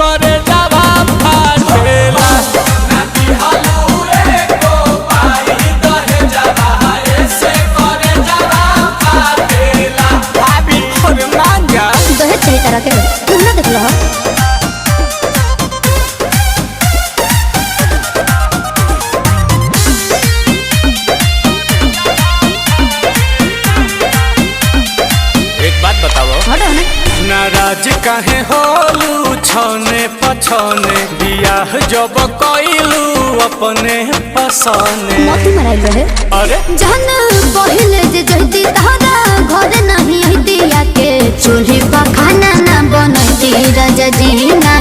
करे जावा फाटेला। भाभी और मान जा दहेज चाहिए तरह के तुम ना देख लो। एक बात बताओ हटो ना। नाराज काहे होलू छने पछने बियाह जब कइलू अपने पसने। मोती मराइल रहे अरे जहन पहिले जे जहती तहरा घर नहीं दिया के चूल्ही पर खाना ना बनती राजा जी ना।